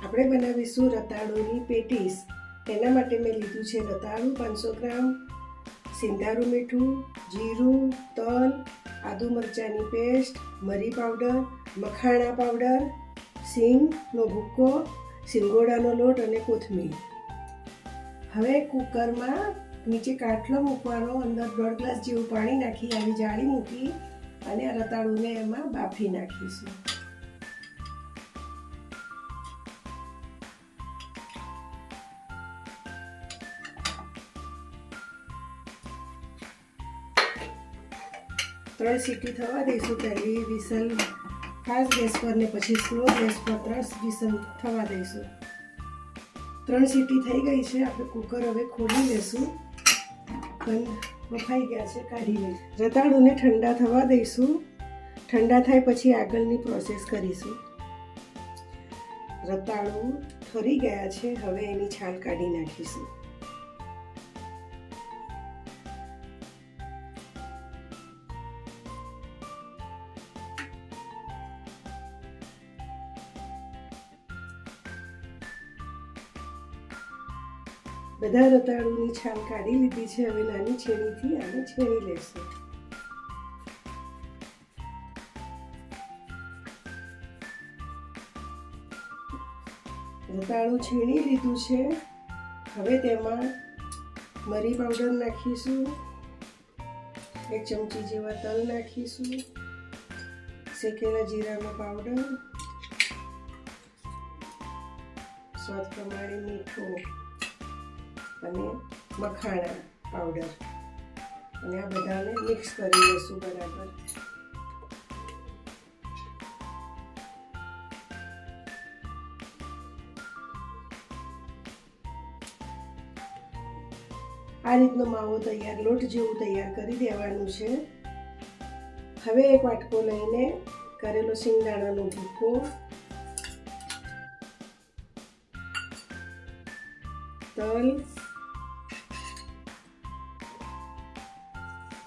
આપણે બનાવીશું રતાળુની પેટીસ. તેના માટે મેં લીધું છે રતાળું 500 ગ્રામ, સિંધારું મીઠું, જીરું, તલ, આદુ મરચાંની પેસ્ટ, મરી પાવડર, મખાણા પાવડર, સિંગનો ભૂક્કો, સિંગોડાનો લોટ અને કોથમીર. હવે કુકરમાં નીચે કાટલો મૂકવાનો, અંદર 1.5 ગ્લાસ જેવું પાણી નાખી આવી જાળી મૂકી અને આ રતાળુને એમાં બાફી નાખીશું. ત્રણ સીટી થવા દઈશું. પહેલી વિસલ ફાસ્ટ ગેસ પર ને પછી સ્લો ગેસ પર 3 વિસલ થવા દઈશું. 3 સીટી થઈ ગઈ છે. આપણે કુકર હવે ખોલી લેશું. બફાઈ ગયા છે, કાઢી લઈશું. રતાળુને ઠંડા થવા દઈશું. ઠંડા થાય પછી આગળની પ્રોસેસ કરીશું. રતાળું ઠરી ગયા છે. હવે એની છાલ કાઢી નાખીશું. બધા રતાળુની છાલ કાઢી લીધી છે. હવે નાની છેણીથી આને છેણી લેશું. રતાળું છીણી લીધું છે. હવે તેમાં મરી પાવડર નાખીશું, 1 ચમચી જેવા તલ નાખીશું, શેકેલા જીરાનો પાવડર, સ્વાદ પ્રમાણે મીઠું અને મખાણા પાવડર, અને આ બધાને મિક્સ કરી લઈશું બરાબર. આ રીતનો માવો તૈયાર, લોટ જેવું તૈયાર કરી દેવાનું છે. હવે એક વાટકો લઈને કરેલો સિંગદાણાનો ભૂક્કો, તલ,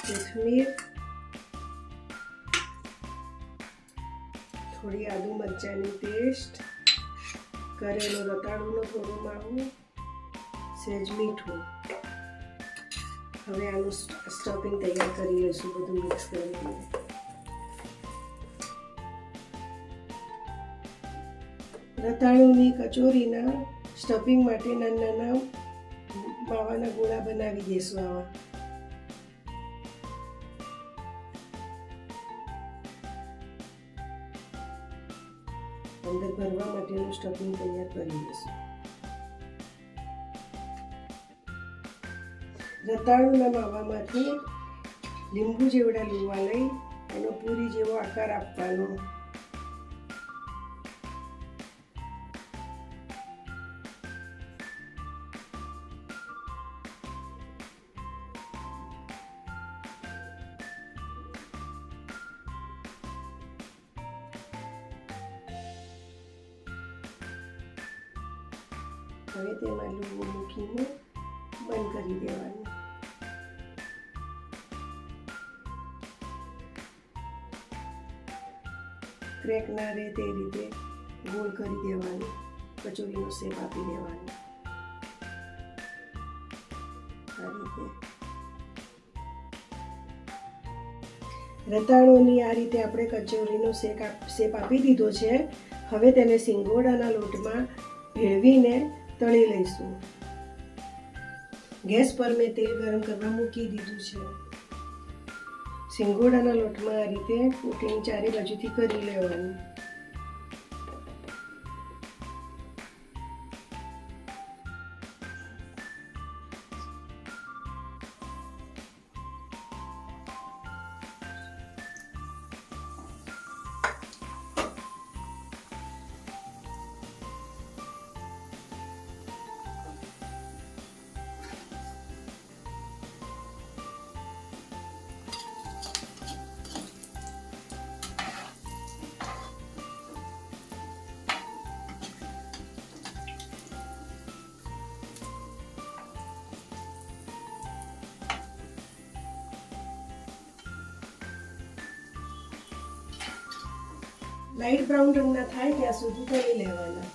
કોથમીર, થોડી આદુ મરચાંની પેસ્ટ, કરેલો રતાળુનો થોડો માવો, સહેજ મીઠું. હવે આનું સ્ટફિંગ તૈયાર કરી લઈશું, બધું મિક્સ કરીને. રતાળુની કચોરીના સ્ટફિંગ માટે નાના માવાના ગોળા બનાવી દઈશું. આવા અંદર ભરવા માટેનું સ્ટફિંગ તૈયાર કરી દઈશું. રતાળુના માવામાંથી લીંબુ જેવડા લુવા લઈ એનો પૂરી જેવો આકાર આપવાનો. હવે તેમાં લીંબુ મૂકીને બંધ કરી દેવાનું. ક્રેક ના રહે તે રીતે ગોળ કરી દેવાનું. કચોરીનો શેપ આપી દેવાનો. આ રીતે રતાળુની આ રીતે આપણે કચોરીનો શેપ આપી દીધો છે. હવે તેને સિંગોડાના લોટમાં ભેળવીને તળી લઈશું. ગેસ પર મેં તેલ ગરમ કરવા મૂકી દીધું છે. સિંગોડાના લોટમાં આ રીતે કોટિંગ ચારે બાજુથી કરી લેવાનું. લાઇટ બ્રાઉન રંગના થાય ત્યાં સુધી તળી લેવાના.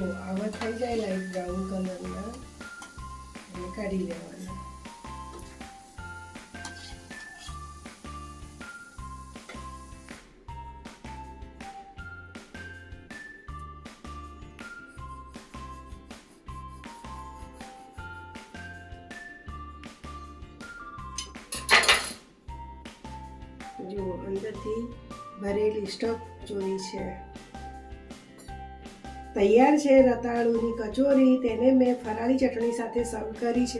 જો આવા થઈ જાય લાઈટ બ્રાઉન કલરના એટલે કાઢી લેવાના. જો અંદરથી ભરેલી સ્ટફ ચોરી છે. તૈયાર છે રતાળુની કચોરી. તેને મેં ફરાળી ચટણી સાથે સર્વ કરી છે.